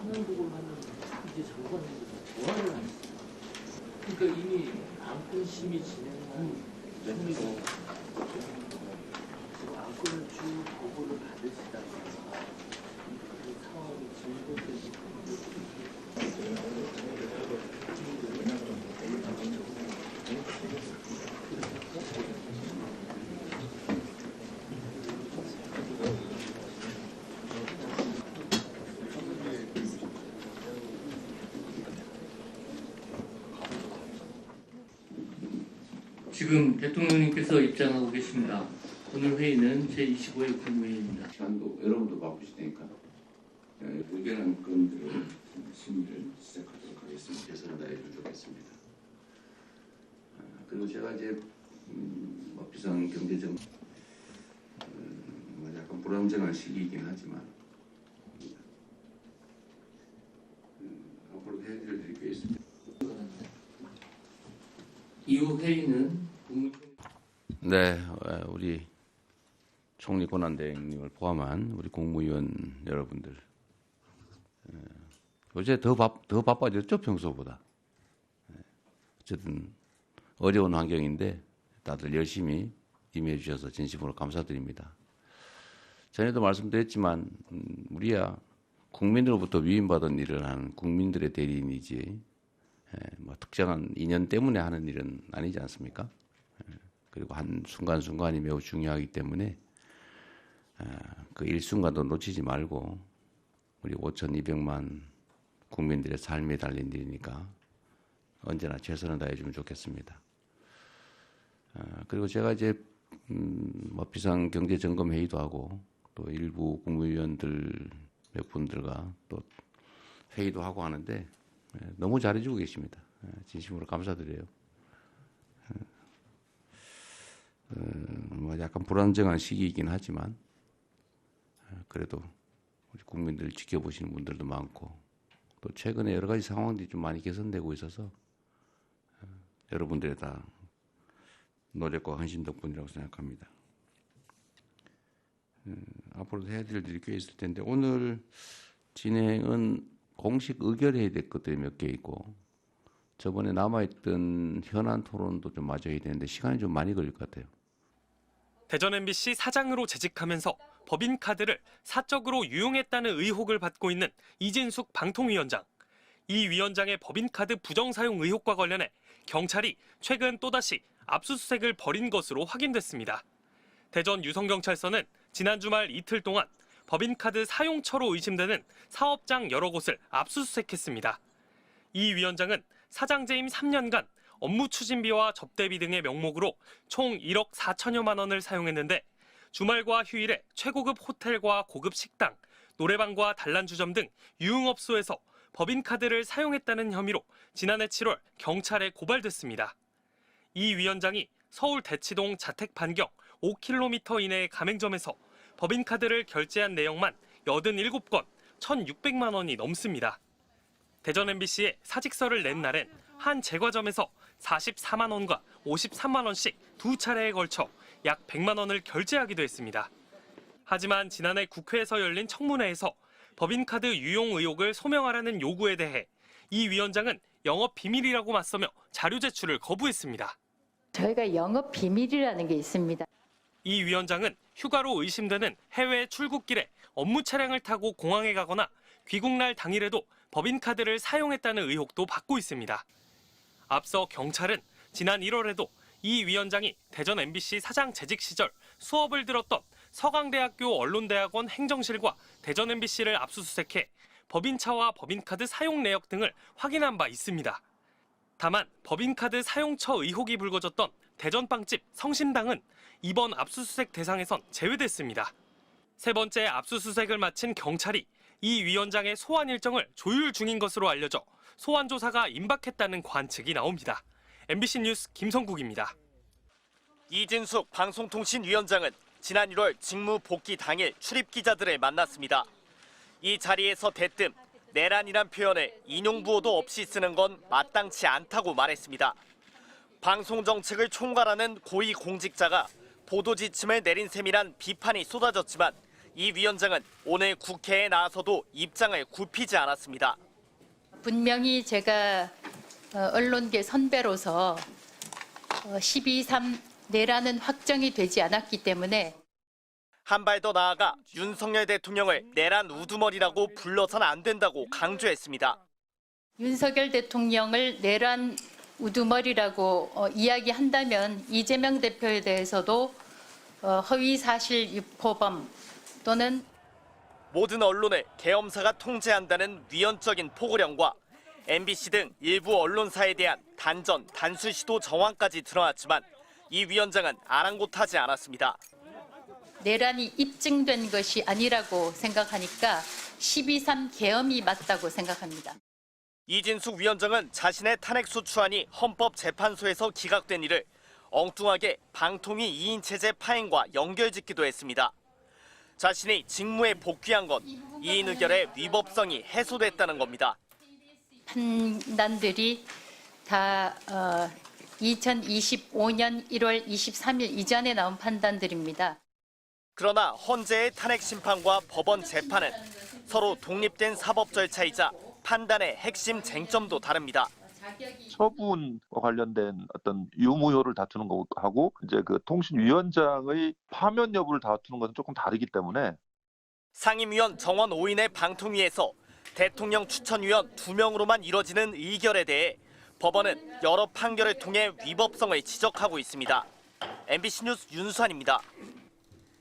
상황극을 하는 이제 장관님들 보완을 안 했어요. 그러니까 이미 안건 심의 진행한 총리가 지금 안건을 쭉 보고를 받으시다가 그 상황이 진행되고 지금 대통령님께서 입장하고 계십니다. 오늘 회의는 제25회 국무회의입니다. 시간도 여러분도 바쁘실 테니까 의견한 건들을 심의를 시작하도록 하겠습니다. 최선을 다해 주겠습니다. 그리고 제가 이제 비상 경제정 약간 불안정한 시기이긴 하지만 앞으로도 해드릴 게 있습니다. 이후 회의는 네, 우리 총리 권한대행님을 포함한 우리 국무위원 여러분들 요새 더 바빠졌죠, 평소보다. 어쨌든 어려운 환경인데 다들 열심히 임해 주셔서 진심으로 감사드립니다. 전에도 말씀드렸지만 우리야 국민으로부터 위임받은 일을 하는 국민들의 대리인이지 뭐 특정한 인연 때문에 하는 일은 아니지 않습니까? 그리고 한 순간순간이 매우 중요하기 때문에 그 일순간도 놓치지 말고 우리 5,200만 국민들의 삶에 달린 일이니까 언제나 최선을 다해주면 좋겠습니다. 그리고 제가 이제 뭐 비상경제점검회의도 하고 또 일부 국무위원들 몇 분들과 또 회의도 하고 하는데 너무 잘해주고 계십니다. 진심으로 감사드려요. 뭐 약간 불안정한 시기이긴 하지만 그래도 우리 국민들 지켜보시는 분들도 많고 또 최근에 여러 가지 상황들이 좀 많이 개선되고 있어서 여러분들의 다 노력과 헌신 덕분이라고 생각합니다. 앞으로도 해드릴 일이 꽤 있을 텐데 오늘 진행은 공식 의결해야 될 것들이 몇 개 있고 저번에 남아있던 현안 토론도 좀 마저 해야 되는데 시간이 좀 많이 걸릴 것 같아요. 대전 MBC 사장으로 재직하면서 법인카드를 사적으로 유용했다는 의혹을 받고 있는 이진숙 방통위원장. 이 위원장의 법인카드 부정사용 의혹과 관련해 경찰이 최근 또다시 압수수색을 벌인 것으로 확인됐습니다. 대전 유성경찰서는 지난 주말 이틀 동안 법인카드 사용처로 의심되는 사업장 여러 곳을 압수수색했습니다. 이 위원장은 사장 재임 3년간 업무 추진비와 접대비 등의 명목으로 총 1억 4천여만 원을 사용했는데 주말과 휴일에 최고급 호텔과 고급 식당, 노래방과 단란주점 등 유흥업소에서 법인카드를 사용했다는 혐의로 지난해 7월 경찰에 고발됐습니다. 이 위원장이 서울 대치동 자택 반경 5km 이내의 가맹점에서 법인카드를 결제한 내역만 87건, 1,600만 원이 넘습니다. 대전 MBC에 사직서를 낸 날엔 한 제과점에서 44만 원과 53만 원씩 두 차례에 걸쳐 약 100만 원을 결제하기도 했습니다. 하지만 지난해 국회에서 열린 청문회에서 법인카드 유용 의혹을 소명하라는 요구에 대해 이 위원장은 영업 비밀이라고 맞서며 자료 제출을 거부했습니다. 저희가 영업 비밀이라는 게 있습니다. 이 위원장은 휴가로 의심되는 해외 출국길에 업무 차량을 타고 공항에 가거나 귀국날 당일에도 법인카드를 사용했다는 의혹도 받고 있습니다. 앞서 경찰은 지난 1월에도 이 위원장이 대전 MBC 사장 재직 시절 수업을 들었던 서강대학교 언론대학원 행정실과 대전 MBC를 압수수색해 법인차와 법인카드 사용 내역 등을 확인한 바 있습니다. 다만 법인카드 사용처 의혹이 불거졌던 대전빵집 성심당은 이번 압수수색 대상에선 제외됐습니다. 세 번째 압수수색을 마친 경찰이 이 위원장의 소환 일정을 조율 중인 것으로 알려져 소환 조사가 임박했다는 관측이 나옵니다. MBC 뉴스 김성국입니다. 이진숙 방송통신위원장은 지난 1월 직무 복귀 당일 출입 기자들을 만났습니다. 이 자리에서 대뜸 내란이란 표현을 인용부호도 없이 쓰는 건 마땅치 않다고 말했습니다. 방송정책을 총괄하는 고위공직자가 보도 지침을 내린 셈이란 비판이 쏟아졌지만 이 위원장은 오늘 국회에 나와서도 입장을 굽히지 않았습니다. 분명히 제가 언론계 선배로서 12.3 내란은 확정이 되지 않았기 때문에 한 발 더 나아가 윤석열 대통령을 내란 우두머리라고 불러서는 안 된다고 강조했습니다. 윤석열 대통령을 내란 우두머리라고 이야기한다면 이재명 대표에 대해서도 허위사실 유포범 또는 모든 언론을 계엄사가 통제한다는 위헌적인 포고령과 MBC 등 일부 언론사에 대한 단전, 단수 시도 정황까지 드러났지만 이 위원장은 아랑곳하지 않았습니다. 내란이 입증된 것이 아니라고 생각하니까 12.3 계엄이 맞다고 생각합니다. 이진숙 위원장은 자신의 탄핵소추안이 헌법재판소에서 기각된 일을 엉뚱하게 방통위 2인 체제 파행과 연결짓기도 했습니다. 자신이 직무에 복귀한 건 2인 의결의 위법성이 해소됐다는 겁니다. 판단들이 다 2025년 1월 23일 이전에 나온 판단들입니다. 그러나 헌재의 탄핵 심판과 법원 재판은 서로 독립된 사법 절차이자 판단의 핵심 쟁점도 다릅니다. 처분과 관련된 어떤 유무효를 다투는 거하고 이제 그 통신위원장의 파면 여부를 다투는 것은 조금 다르기 때문에 상임위원 정원 5인의 방통위에서 대통령 추천위원 2명으로만 이뤄지는 의결에 대해 법원은 여러 판결을 통해 위법성을 지적하고 있습니다. MBC 뉴스 윤수환입니다.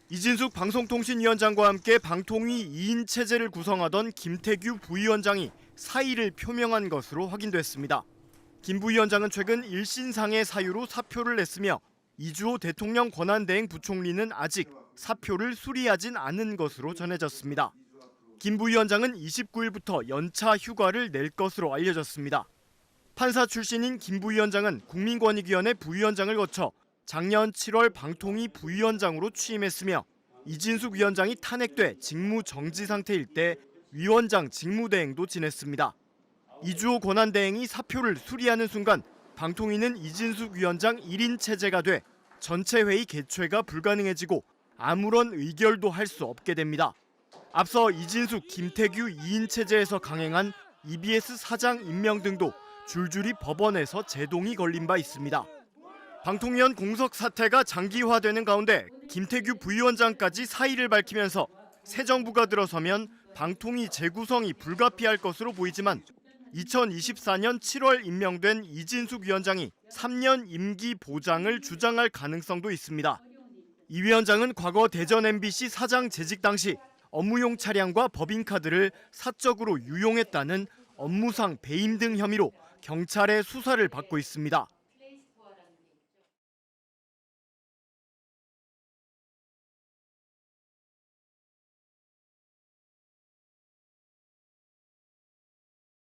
이진숙 방송통신위원장과 함께 방통위 2인 체제를 구성하던 김태규 부위원장이 사의를 표명한 것으로 확인됐습니다. 김 부위원장은 최근 1신상의 사유로 사표를 냈으며 이주호 대통령 권한대행 부총리는 아직 사표를 수리하진 않은 것으로 전해졌습니다. 김 부위원장은 29일부터 연차 휴가를 낼 것으로 알려졌습니다. 판사 출신인 김 부위원장은 국민권익위원회 부위원장을 거쳐 작년 7월 방통위 부위원장으로 취임했으며 이진숙 위원장이 탄핵돼 직무 정지 상태일 때 위원장 직무대행도 지냈습니다. 이주호 권한대행이 사표를 수리하는 순간 방통위는 이진숙 위원장 1인 체제가 돼 전체 회의 개최가 불가능해지고 아무런 의결도 할 수 없게 됩니다. 앞서 이진숙, 김태규 2인 체제에서 강행한 EBS 사장 임명 등도 줄줄이 법원에서 제동이 걸린 바 있습니다. 방통위원 공석 사태가 장기화되는 가운데 김태규 부위원장까지 사의를 밝히면서 새 정부가 들어서면 방통위 재구성이 불가피할 것으로 보이지만 2024년 7월 임명된 이진숙 위원장이 3년 임기 보장을 주장할 가능성도 있습니다. 이 위원장은 과거 대전 MBC 사장 재직 당시 업무용 차량과 법인카드를 사적으로 유용했다는 업무상 배임 등 혐의로 경찰의 수사를 받고 있습니다.